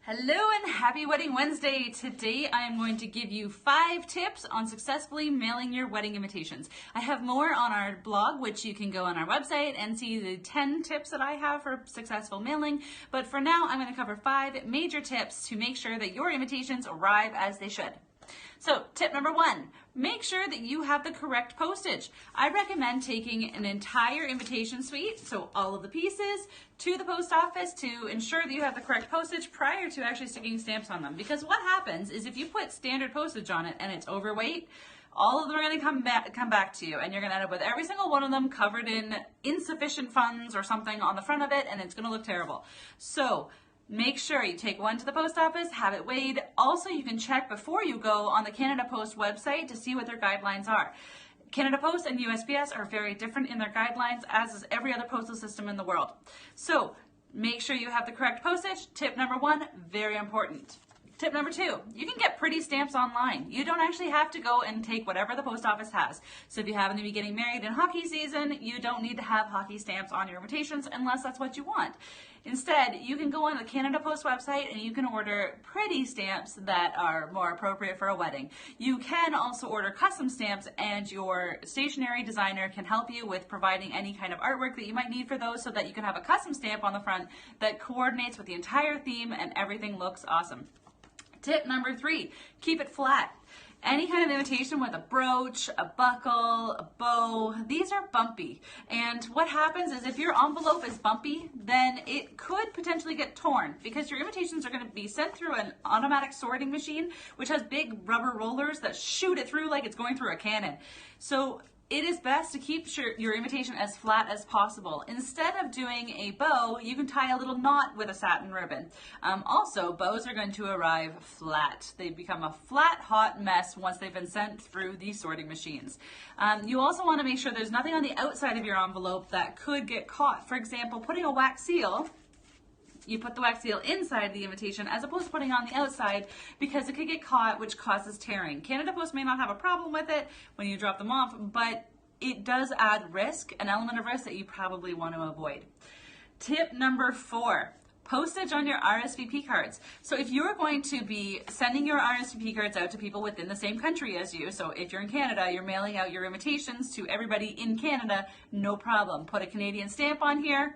Hello and happy Wedding Wednesday. Today I am going to give you 5 tips on successfully mailing your wedding invitations. I have more on our blog, which you can go on our website and see the 10 tips that I have for successful mailing. But for now, I'm going to cover 5 major tips to make sure that your invitations arrive as they should. So tip number 1, make sure that you have the correct postage. I recommend taking an entire invitation suite, so all of the pieces, to the post office to ensure that you have the correct postage prior to actually sticking stamps on them. Because what happens is if you put standard postage on it and it's overweight, all of them are going to come back to you, and you're going to end up with every single one of them covered in insufficient funds or something on the front of it, and it's going to look terrible. So make sure you take one to the post office, have it weighed. Also, you can check before you go on the Canada Post website to see what their guidelines are. Canada Post and USPS are very different in their guidelines, as is every other postal system in the world. So make sure you have the correct postage. Tip number 1, very important. Tip number 2, you can get pretty stamps online. You don't actually have to go and take whatever the post office has. So if you happen to be getting married in hockey season, you don't need to have hockey stamps on your invitations unless that's what you want. Instead, you can go on the Canada Post website and you can order pretty stamps that are more appropriate for a wedding. You can also order custom stamps, and your stationery designer can help you with providing any kind of artwork that you might need for those, so that you can have a custom stamp on the front that coordinates with the entire theme and everything looks awesome. Tip number 3, keep it flat. Any kind of invitation with a brooch, a buckle, a bow, these are bumpy. And what happens is if your envelope is bumpy, then it could potentially get torn, because your invitations are going to be sent through an automatic sorting machine, which has big rubber rollers that shoot it through like it's going through a cannon. So it is best to keep your invitation as flat as possible. Instead of doing a bow, you can tie a little knot with a satin ribbon. Also, bows are going to arrive flat. They become a flat, hot mess once they've been sent through these sorting machines. You also want to make sure there's nothing on the outside of your envelope that could get caught. For example, putting a wax seal. You put the wax seal inside the invitation as opposed to putting it on the outside, because it could get caught, which causes tearing. Canada Post may not have a problem with it when you drop them off, but it does add risk, an element of risk that you probably want to avoid. Tip number 4. Postage on your RSVP cards. So if you're going to be sending your RSVP cards out to people within the same country as you, so if you're in Canada, you're mailing out your invitations to everybody in Canada, no problem. Put a Canadian stamp on here,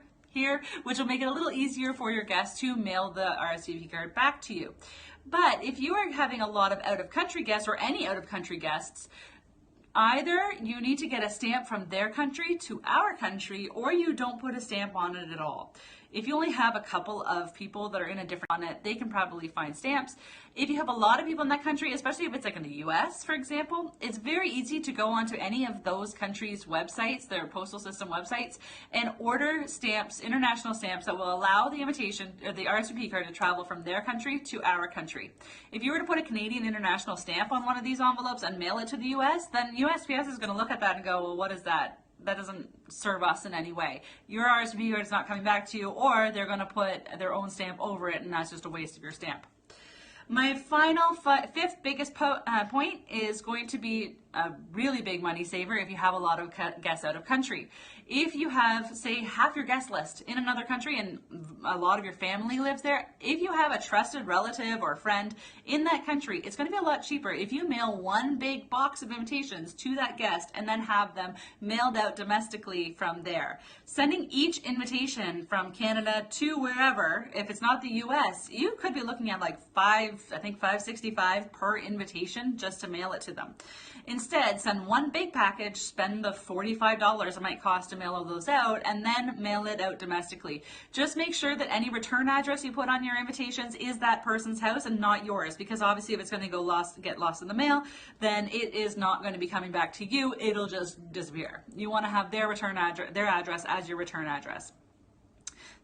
which will make it a little easier for your guests to mail the RSVP card back to you. But if you are having a lot of out-of-country guests, or any out-of-country guests, either you need to get a stamp from their country to our country, or you don't put a stamp on it at all. If you only have a couple of people that are in a different on it, they can probably find stamps. If you have a lot of people in that country, especially if it's like in the US, for example, it's very easy to go onto any of those countries' websites, their postal system websites, and order stamps, international stamps, that will allow the invitation or the RSVP card to travel from their country to our country. If you were to put a Canadian international stamp on one of these envelopes and mail it to the US, then USPS is going to look at that and go, well, what is that? That doesn't serve us in any way. Your RSVP card is not coming back to you, or they're going to put their own stamp over it, and that's just a waste of your stamp. My final 5th biggest point is going to be a really big money saver if you have a lot of guests out of country. If you have, say, half your guest list in another country and a lot of your family lives there, if you have a trusted relative or friend in that country, it's going to be a lot cheaper if you mail one big box of invitations to that guest and then have them mailed out domestically from there. Sending each invitation from Canada to wherever, if it's not the US, you could be looking at like $565 per invitation just to mail it to them. Instead, send one big package, spend the $45 it might cost to mail all those out, and then mail it out domestically. Just make sure that any return address you put on your invitations is that person's house and not yours, because obviously if it's going to get lost in the mail, then it is not going to be coming back to you. It'll just disappear. You want to have their address as your return address.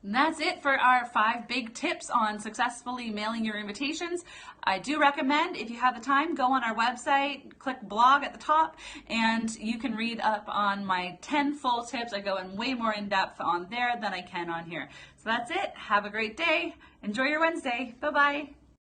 And that's it for our 5 big tips on successfully mailing your invitations. I do recommend, if you have the time, go on our website, click blog at the top, and you can read up on my 10 full tips. I go in way more in depth on there than I can on here. So that's it. Have a great day. Enjoy your Wednesday. Bye-bye.